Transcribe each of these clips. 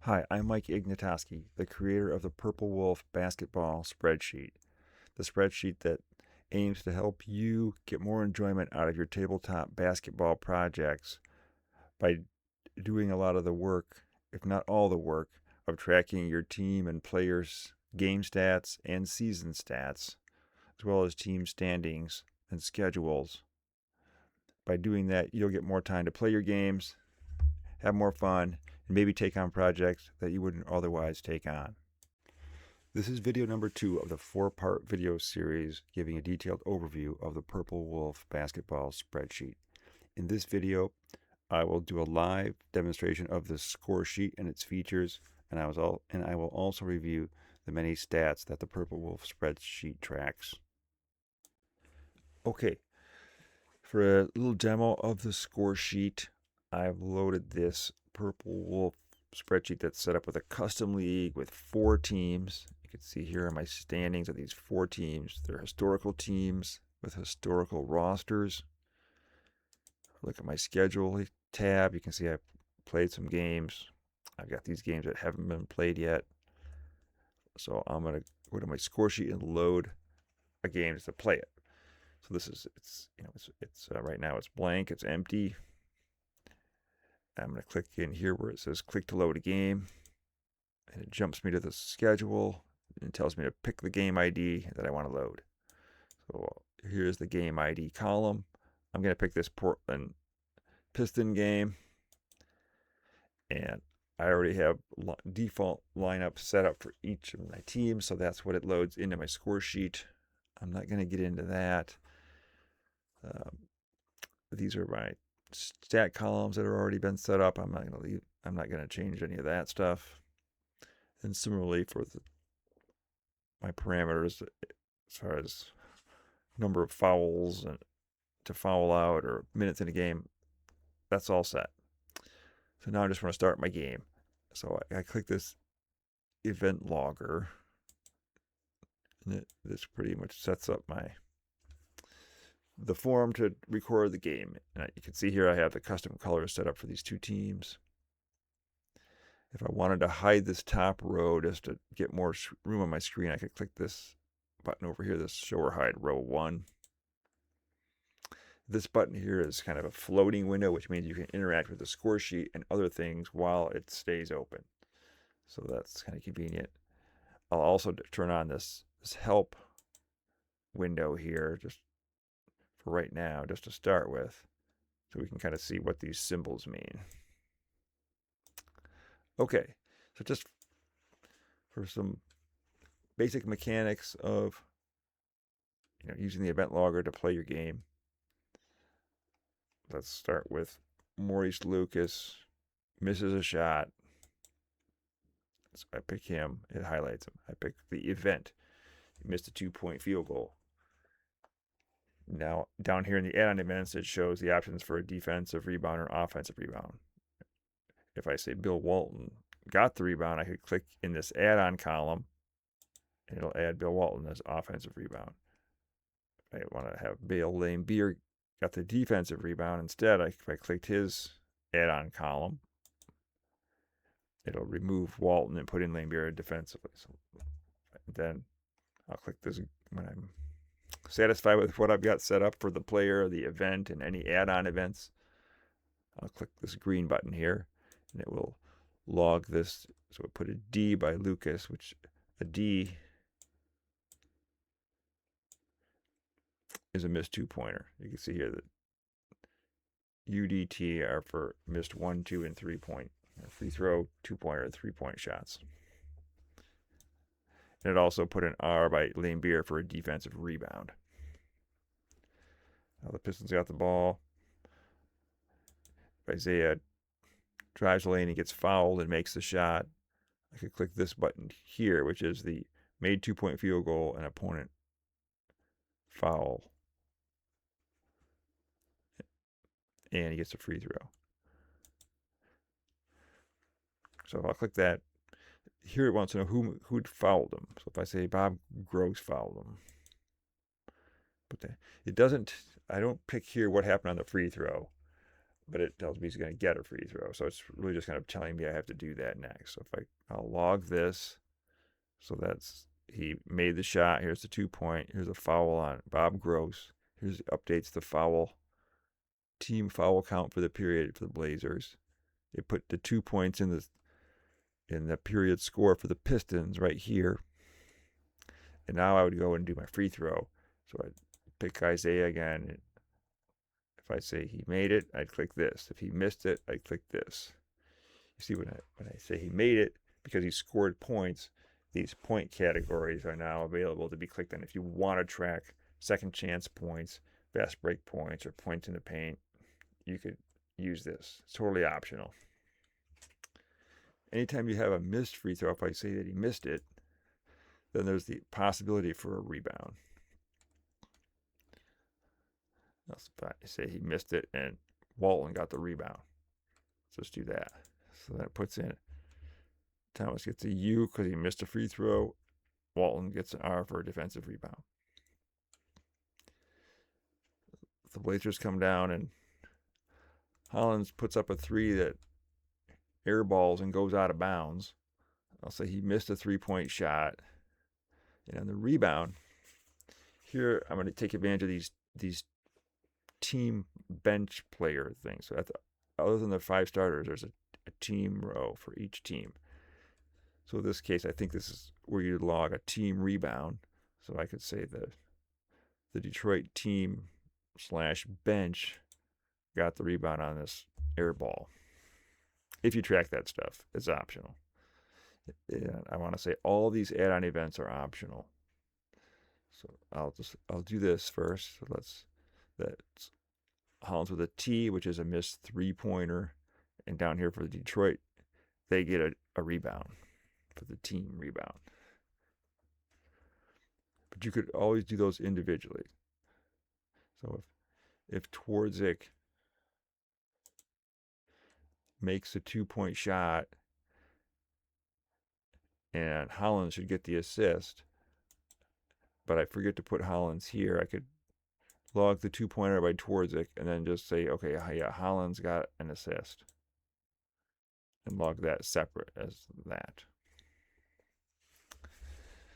Hi, I'm Mike Ignatoski, the creator of the PurpleWolf basketball spreadsheet, the spreadsheet that aims to help you get more enjoyment out of your tabletop basketball projects by doing a lot of the work, if not all the work, of tracking your team and players' game stats and season stats, as well as team standings and schedules. By doing that, you'll get more time to play your games, have more fun, and maybe take on projects that you wouldn't otherwise take on. This is video number 2 of the 4-part video series giving a detailed overview of the PurpleWolf basketball spreadsheet. In this video, I will do a live demonstration of the Scoresheet and its features, and I will also review the many stats that the PurpleWolf spreadsheet tracks. Okay, for a little demo of the Scoresheet, I've loaded this PurpleWolf spreadsheet that's set up with a custom league with 4 teams. You can see here are my standings of these 4 teams. They're historical teams with historical rosters. Look at my schedule tab. You can see I've played some games. I've got these games that haven't been played yet. So I'm going to go to my Scoresheet and load a game to play it. So this is, right now it's blank, it's empty. I'm going to click in here where it says click to load a game, and it jumps me to the schedule and tells me to pick the game ID that I want to load. So here's the game ID column. I'm going to pick this Portland Piston game, and I already have default lineup set up for each of my teams, so that's what it loads into my score sheet. I'm not going to get into that. These are my stat columns that have already been set up. I'm not going to change any of that stuff. And similarly for my parameters as far as number of fouls and to foul out or minutes in a game, that's all set. So now I just want to start my game. So I click this event logger, and this pretty much sets up the form to record the game. And you can see here I have the custom colors set up for these 2 teams. If I wanted to hide this top row just to get more room on my screen, I could click this button over here, this show or hide row 1. This button here is kind of a floating window, which means you can interact with the score sheet and other things while it stays open. So that's kind of convenient. I'll also turn on this help window here just for right now, just to start with, so we can kind of see what these symbols mean. Okay, so just for some basic mechanics of using the event logger to play your game. Let's start with Maurice Lucas misses a shot. So I pick him, it highlights him. I pick the event. He missed a 2-point field goal. Now, down here in the add-on events, it shows the options for a defensive rebound or offensive rebound. If I say Bill Walton got the rebound, I could click in this add-on column, and it'll add Bill Walton as offensive rebound. If I want to have Bill Laimbeer got the defensive rebound instead, if I clicked his add-on column, it'll remove Walton and put in Laimbeer defensively. So then I'll click this when I'm satisfied with what I've got set up for the player, the event, and any add-on events. I'll click this green button here, and it will log this. So I put a D by Lucas, which a D is a missed 2-pointer. You can see here that UDT are for missed 1, 2, and 3-point free throw, 2-pointer, and 3-point shots. And it also put an R by Laimbeer for a defensive rebound. Now the Pistons got the ball. If Isaiah drives the lane and gets fouled and makes the shot, I could click this button here, which is the made 2-point field goal and opponent foul. And he gets a free throw. So if I click that, here it wants to know who'd fouled him. So if I say Bob Gross fouled him, but it doesn't. I don't pick here what happened on the free throw. but it tells me he's going to get a free throw. So it's really just kind of telling me I have to do that next. So if I'll log this, so that's he made the shot. Here's the 2-point. Here's a foul on Bob Gross. Here's updates the team foul count for the period for the Blazers. They put the 2 points in the period score for the Pistons right here. And now I would go and do my free throw. So I'd pick Isaiah again. If I say he made it, I'd click this. If he missed it, I'd click this. You see when I say he made it, because he scored points, these point categories are now available to be clicked on. If you want to track second chance points, fast break points, or points in the paint, you could use this. It's totally optional. Anytime you have a missed free throw, if I say that he missed it, then there's the possibility for a rebound. If I say he missed it and Walton got the rebound, let's just do that. So that puts in Thomas gets a U because he missed a free throw. Walton gets an R for a defensive rebound. The Blazers come down and Hollins puts up a 3 that airballs and goes out of bounds. I'll say he missed a 3-point shot. And on the rebound, here I'm going to take advantage of these team bench player things. So other than the 5 starters, there's a team row for each team. So in this case, I think this is where you log a team rebound. So I could say the Detroit team /bench got the rebound on this air ball. If you track that stuff, it's optional. And I want to say all these add-on events are optional. So I'll do this first. So that's Hollins with a T, which is a missed 3-pointer, and down here for the Detroit, they get a rebound for the team rebound. But you could always do those individually. So if Twardzik makes a 2-point shot and Hollins should get the assist, but I forget to put Hollins here, I could log the 2-pointer by Twardzik and then just say, okay, yeah, Hollins got an assist, and log that separate as that.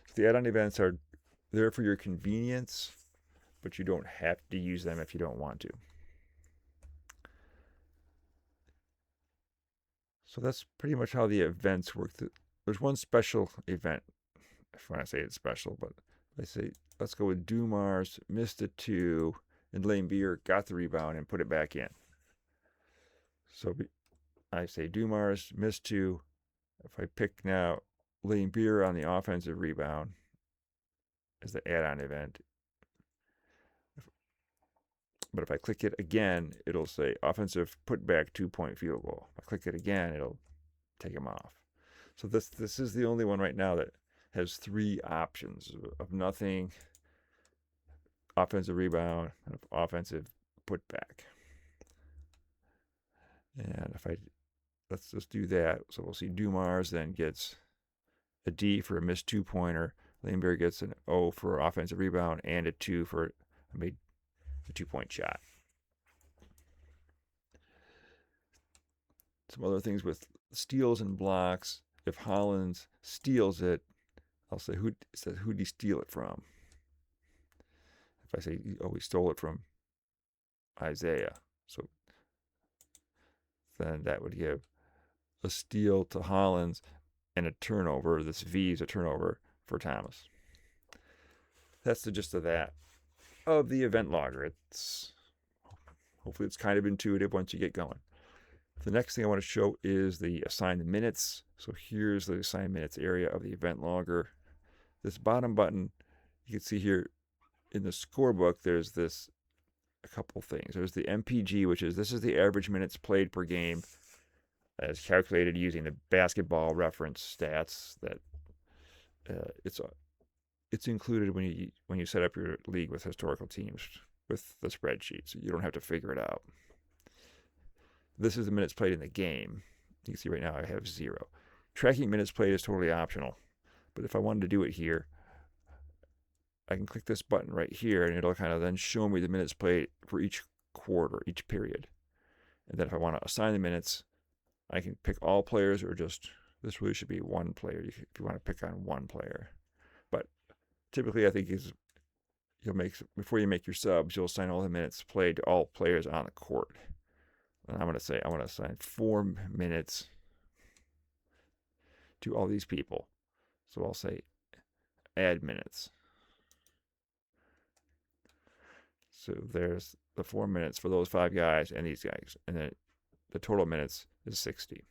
So the add-on events are there for your convenience, but you don't have to use them if you don't want to. So that's pretty much how the events work. There's one special event, when I say it's special, but I say, let's go with Dumars, missed a 2, and Lane Beer got the rebound and put it back in. So I say Dumars, missed 2. If I pick now Lane Beer on the offensive rebound as the add-on event, but if I click it again, it'll say offensive putback 2-point field goal. If I click it again, it'll take him off. So this is the only one right now that has 3 options of nothing, offensive rebound, and offensive putback. And let's just do that. So we'll see Dumars then gets a D for a missed 2-pointer. Laneberry gets an O for offensive rebound and a 2 for a 2-point shot. Some other things with steals and blocks. If Hollins steals it, I'll say who'd he steal it from? If I say, oh, he stole it from Isaiah, so then that would give a steal to Hollins and a turnover. This V is a turnover for Thomas. That's the gist of that, of the event logger. Hopefully it's kind of intuitive once you get going. The next thing I want to show is the assigned minutes. So here's the assigned minutes area of the event logger. This bottom button, you can see here in the scorebook, there's a couple things. There's the MPG, which is this is the average minutes played per game as calculated using the basketball reference stats that it's included when you set up your league with historical teams with the spreadsheet, so you don't have to figure it out. This is the minutes played in the game. You can see right now I have 0. Tracking minutes played is totally optional, but if I wanted to do it here, I can click this button right here and it'll kind of then show me the minutes played for each quarter, each period. And then if I want to assign the minutes, I can pick all players or just, this really should be one player if you want to pick on one player. But typically I think you'll make, before you make your subs, you'll assign all the minutes played to all players on the court. And I'm going to say I want to assign 4 minutes to all these people. So I'll say add minutes. So there's the 4 minutes for those 5 guys and these guys. And then the total minutes is 60.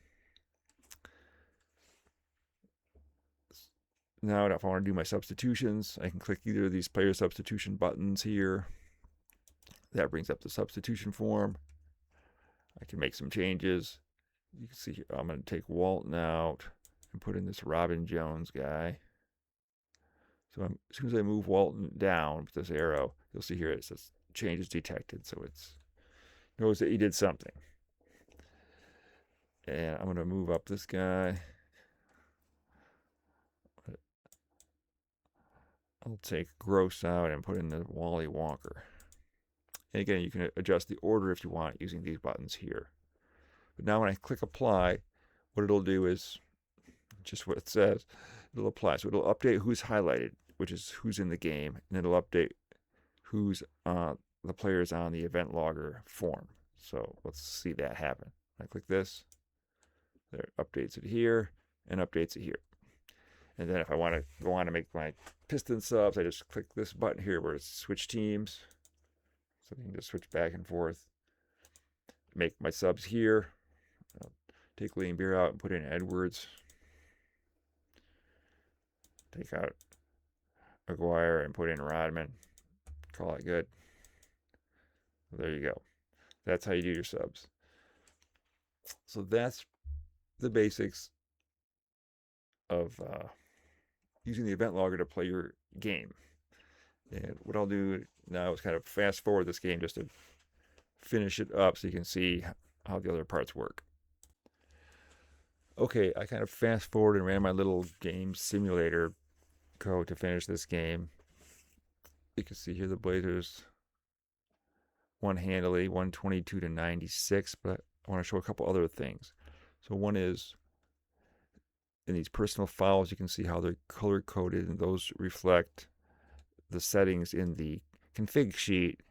Now, if I want to do my substitutions, I can click either of these player substitution buttons here. That brings up the substitution form. I can make some changes. You can see here, I'm going to take Walton out and put in this Robin Jones guy. So as soon as I move Walton down with this arrow, you'll see here it says changes detected. So it knows that he did something. And I'm going to move up this guy. I'll take Gross out and put in the Wally Walker. And again, you can adjust the order if you want using these buttons here. But now when I click apply, what it'll do is just what it says. It'll apply. So it'll update who's highlighted, which is who's in the game, and it'll update who's the players on the event logger form. So let's see that happen. I click this, there it updates it here and updates it here. And then if I want to go on to make my piston subs, I just click this button here where it's switch teams. So I can just switch back and forth. Make my subs here. I'll take Liam Beer out and put in Edwards. Take out McGuire and put in Rodman. Call it good. There you go. That's how you do your subs. So that's the basics of using the event logger to play your game. And what I'll do now is kind of fast forward this game just to finish it up so you can see how the other parts work. Okay, I kind of fast forward and ran my little game simulator code to finish this game. You can see here the Blazers won handily, 122-96, but I want to show a couple other things. So one is in these personal fouls, you can see how they're color coded, and those reflect the settings in the config sheet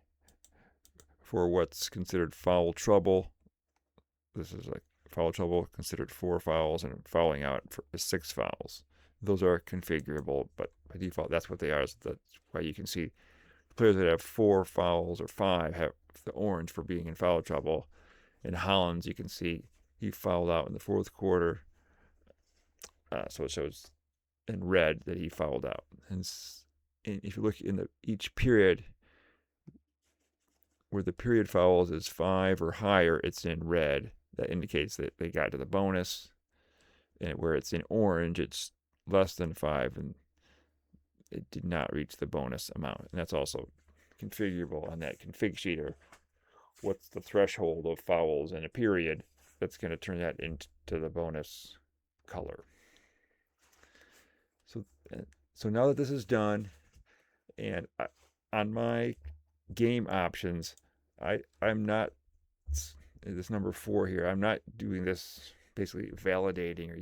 for what's considered foul trouble. This is like foul trouble considered 4 fouls, and fouling out for 6 fouls. Those are configurable, but by default, that's what they are. So that's why you can see players that have 4 fouls or 5 have the orange for being in foul trouble. In Hollins, you can see he fouled out in the 4th quarter. So it shows in red that he fouled out. And if you look in each period, where the period fouls is 5 or higher, it's in red. That indicates that they got to the bonus. And where it's in orange, it's less than 5, and it did not reach the bonus amount. And that's also configurable on that config sheet, or what's the threshold of fouls in a period that's going to turn that into the bonus color. So now that this is done, and on my game options, I'm not, this number 4 here, I'm not doing this basically validating or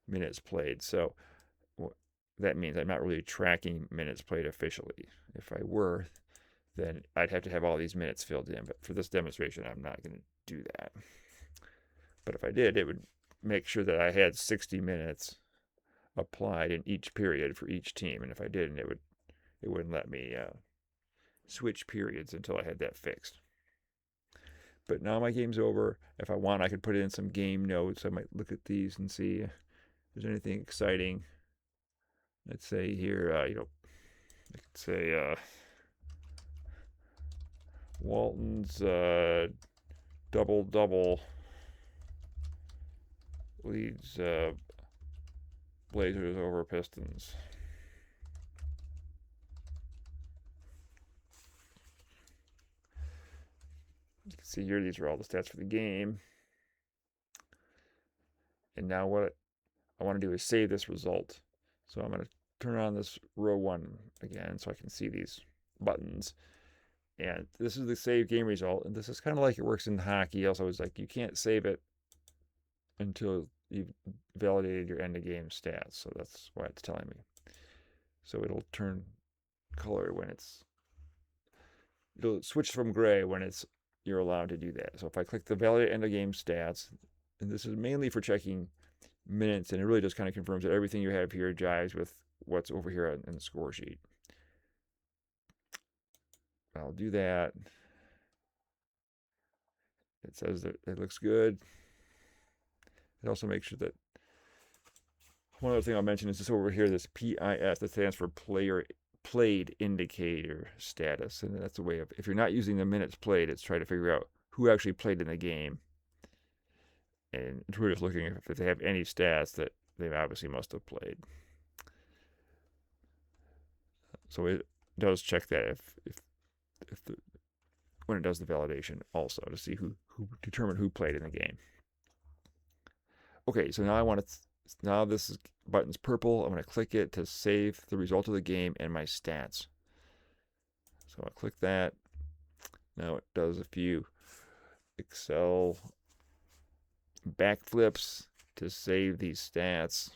minutes played. So that means I'm not really tracking minutes played officially. If I were, then I'd have to have all these minutes filled in. But for this demonstration, I'm not going to do that. But if I did, it would make sure that I had 60 minutes applied in each period for each team. And if I didn't, it wouldn't let me switch periods until I had that fixed. But now my game's over. If I want, I could put in some game notes. I might look at these and see if there's anything exciting. Let's say here, I could say Walton's double-double leads Blazers over Pistons. You can see here, these are all the stats for the game. And now what I want to do is save this result. So I'm going to turn on this row 1 again so I can see these buttons. And this is the save game result. And this is kind of like it works in hockey. Also, it's like you can't save it until you've validated your end of game stats. So that's why it's telling me. So it'll turn color when it'll switch from gray when you're allowed to do that. So if I click the validate end of game stats, and this is mainly for checking minutes, and it really just kind of confirms that everything you have here jives with what's over here in the score sheet. I'll do that. It says that it looks good. It also makes sure that one other thing I'll mention is this over here, this PIS, that stands for player played indicator status. And that's a way of, if you're not using the minutes played, it's trying to figure out who actually played in the game. And we're just looking if they have any stats that they obviously must have played. So it does check that when it does the validation also to see who determine who played in the game. Okay, so now this button's purple. I'm going to click it to save the result of the game and my stats. So I'll click that. Now it does a few Excel backflips to save these stats.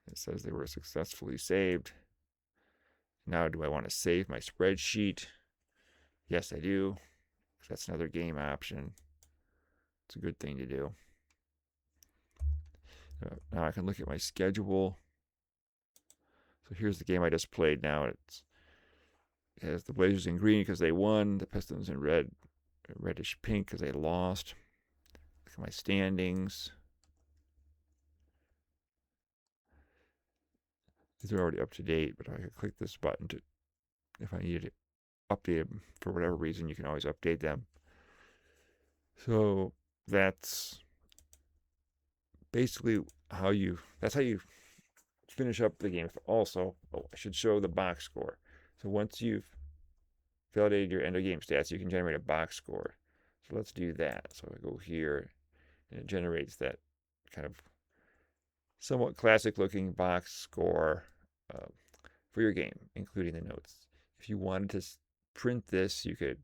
It says they were successfully saved. Now, do I want to save my spreadsheet? Yes, I do. That's another game option. It's a good thing to do. Now I can look at my schedule. So here's the game I just played now. It has the Blazers in green because they won, the Pistons in reddish pink because they lost. Look at my standings. These are already up to date, but I could click this button to, if I needed to update them for whatever reason, you can always update them. So that's basically that's how you finish up the game. Also, I should show the box score. So once you've validated your end of game stats, you can generate a box score. So let's do that. So I go here, and it generates that kind of somewhat classic looking box score for your game, including the notes. If you wanted to print this, you could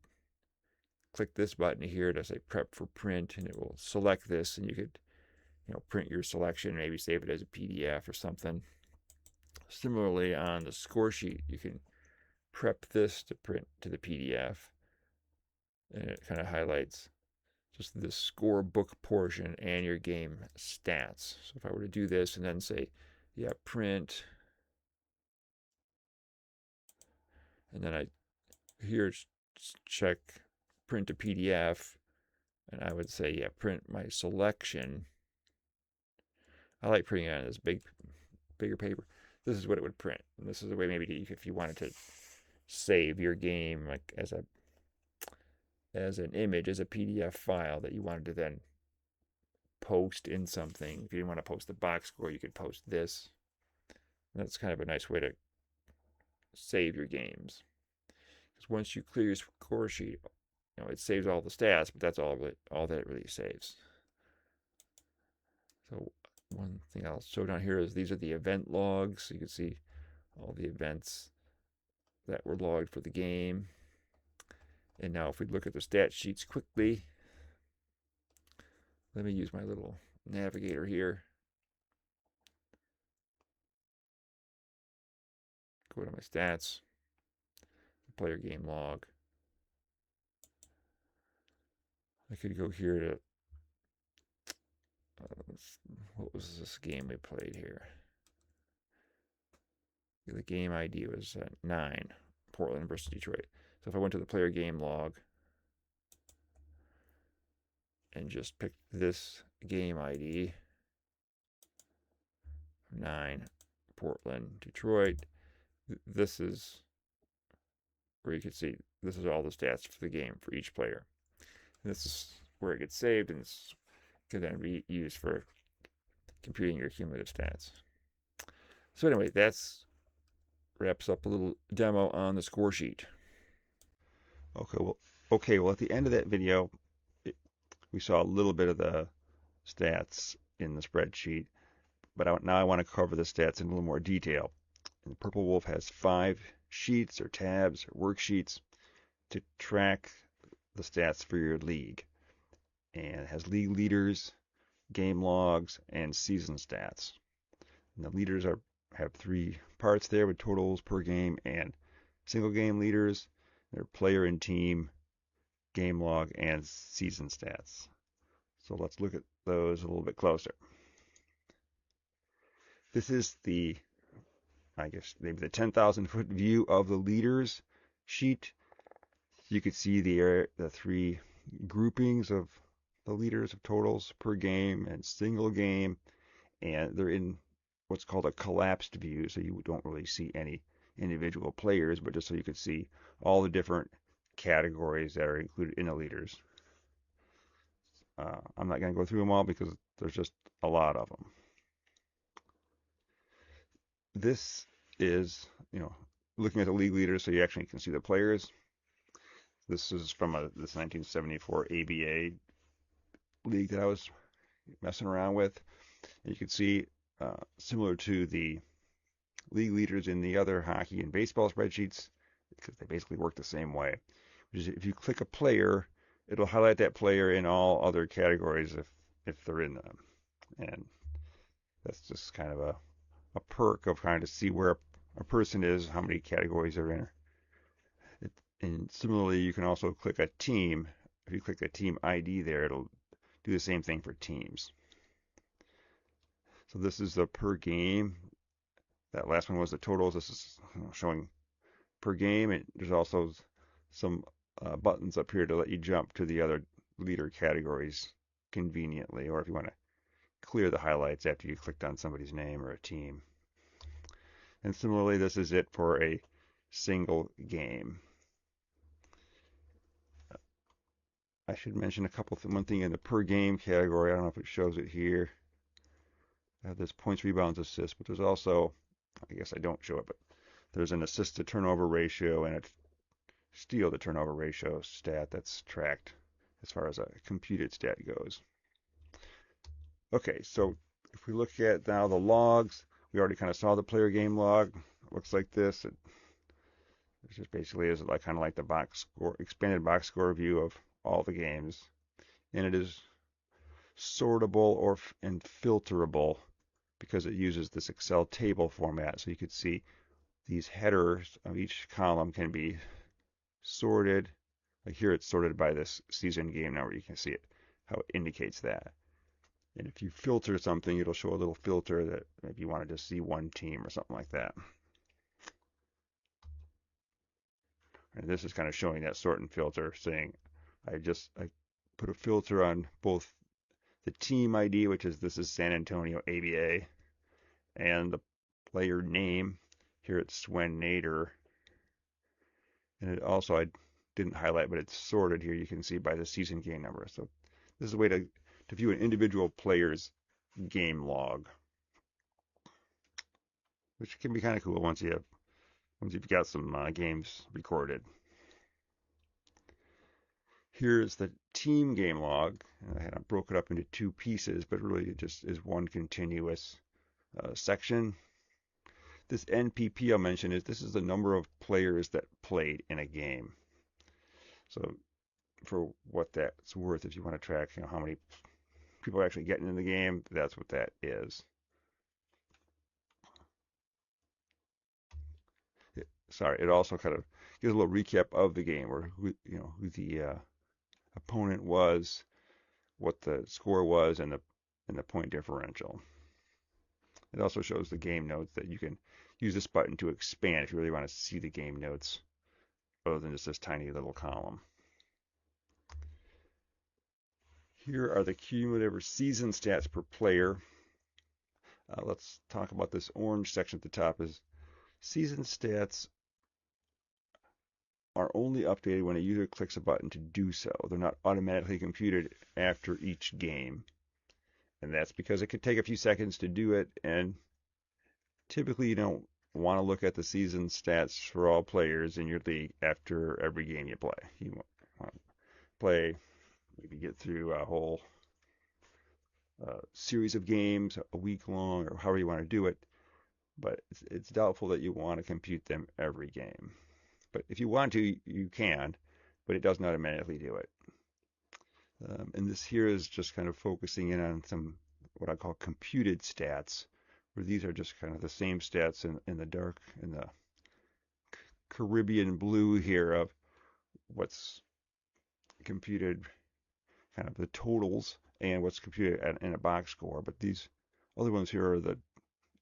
click this button here to say prep for print, and it will select this, and you could print your selection, maybe save it as a PDF or something. Similarly, on the score sheet, you can prep this to print to the PDF, and it kind of highlights just the score book portion and your game stats. So if I were to do this and then say, yeah, print, and then I here check print to PDF, and I would say, yeah, print my selection. I like printing it on this bigger paper. This is what it would print. And this is a way maybe to, if you wanted to save your game like as an image, as a PDF file that you wanted to then post in something. If you didn't want to post the box score, you could post this. And that's kind of a nice way to save your games. Because once you clear your score sheet, it saves all the stats, but that's all that it really saves. So one thing I'll show down here is these are the event logs. So you can see all the events that were logged for the game. And now if we look at the stat sheets quickly, let me use my little navigator here. Go to my stats, player game log. I could go here to, what was this game we played here? The game ID was 9, Portland versus Detroit. So if I went to the player game log and just picked this game ID, 9, Portland, Detroit, this is where you can see this is all the stats for the game for each player. And this is where it gets saved, and this can then be used for computing your cumulative stats. So anyway, that's wraps up a little demo on the score sheet. Okay, well at the end of that video, we saw a little bit of the stats in the spreadsheet, but now I want to cover the stats in a little more detail. And PurpleWolf has 5 sheets or tabs or worksheets to track the stats for your league. And it has league leaders, game logs, and season stats. And the leaders have three parts there with totals per game and single game leaders. They're player and team, game log, and season stats. So let's look at those a little bit closer. This is I guess maybe the 10,000-foot view of the leaders sheet. You could see the three groupings of the leaders of totals per game and single game, and they're in what's called a collapsed view, so you don't really see any individual players, but just so you could see all the different categories that are included in the leaders. I'm not going to go through them all because there's just a lot of them. This is, looking at the league leaders so you actually can see the players. This is from this 1974 ABA league that I was messing around with. And you can see, similar to the league leaders in the other hockey and baseball spreadsheets, because they basically work the same way. Which is if you click a player, it'll highlight that player in all other categories if they're in them. And that's just kind of a perk of trying to see where a person is, how many categories they're in. And similarly, you can also click a team. If you click the team ID there, it'll do the same thing for teams. So this is the per game. That last one was the totals. This is showing per game. And there's also some buttons up here to let you jump to the other leader categories conveniently, or if you want to clear the highlights after you clicked on somebody's name or a team. And similarly, this is it for a single game. I should mention one thing in the per game category. I don't know if it shows it here. There's points, rebounds, assists, but there's also, I guess I don't show it, but there's an assist to turnover ratio and a steal to turnover ratio stat that's tracked as far as a computed stat goes. Okay, so if we look at now the logs, we already kind of saw the player game log. It looks like this. It just basically is kind of like the box score, expanded box score view of all the games, and it is sortable and filterable because it uses this Excel table format. So you could see these headers of each column can be sorted. Like here, it's sorted by this season game number. You can see it, how it indicates that. And if you filter something, it'll show a little filter that maybe you wanted to see one team or something like that. And this is kind of showing that sort and filter, saying I put a filter on both the team ID, which is this is San Antonio ABA, and the player name. Here it's Swen Nader. And it also, I didn't highlight, but it's sorted here. You can see by the season game number. So this is a way to view an individual player's game log, which can be kind of cool once you've got some games recorded. Here's the team game log. I broke it up into two pieces, but really it just is one continuous section. This NPP I'll mention this is the number of players that played in a game. So for what that's worth, if you want to track how many people are actually getting in the game, that's what that is. It also kind of gives a little recap of the game, or who the opponent was, what the score was, and the point differential. It also shows the game notes that you can use this button to expand if you really want to see the game notes other than just this tiny little column. Here are the cumulative or season stats per player. Let's talk about this orange section at the top. Is season stats are only updated when a user clicks a button to do so. They're not automatically computed after each game. And that's because it could take a few seconds to do it, and typically you don't want to look at the season stats for all players in your league after every game you play. You want to play, maybe get through a whole series of games, a week long, or however you want to do it. but it's doubtful that you want to compute them every game. But if you want to, you can, but it doesn't automatically do it. And this here is just kind of focusing in on some what I call computed stats, where these are just kind of the same stats in the dark, in the Caribbean blue here of what's computed, kind of the totals, and what's computed in a box score. But these other ones here are the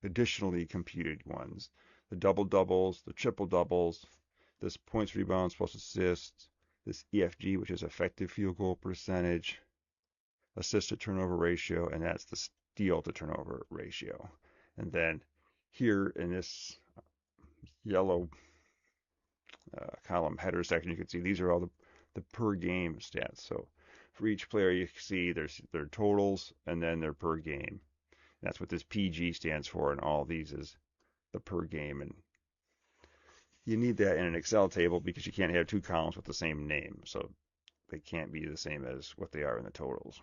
additionally computed ones. The double doubles, the triple doubles, this points, rebounds, plus assists, this EFG, which is effective field goal percentage, assist to turnover ratio, and that's the steal to turnover ratio. And then here in this yellow column header section, you can see these are all the per game stats. So for each player, you can see there's their totals and then their per game. And that's what this PG stands for, and all these is the per game. And you need that in an Excel table because you can't have two columns with the same name. So they can't be the same as what they are in the totals.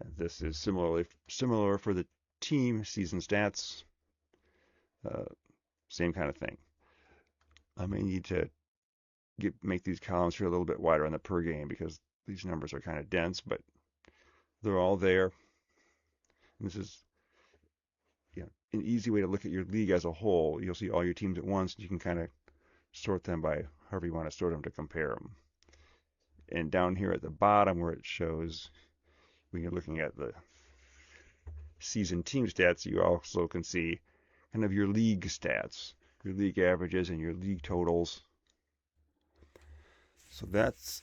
And this is similar for the team season stats. Same kind of thing. I may need to make these columns here a little bit wider on the per game because these numbers are kind of dense, but they're all there. And this is an easy way to look at your league as a whole. You'll see all your teams at once. You can kind of sort them by however you want to sort them to compare them. And down here at the bottom where it shows, when you're looking at the season team stats, you also can see kind of your league stats, your league averages and your league totals. So that's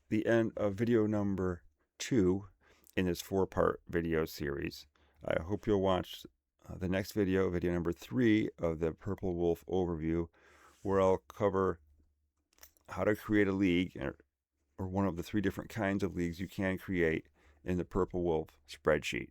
the end of video number 2 in this 4-part video series. I hope you'll watch the next video, video number 3 of the PurpleWolf overview, where I'll cover how to create a league, or one of the 3 different kinds of leagues you can create in the PurpleWolf spreadsheet.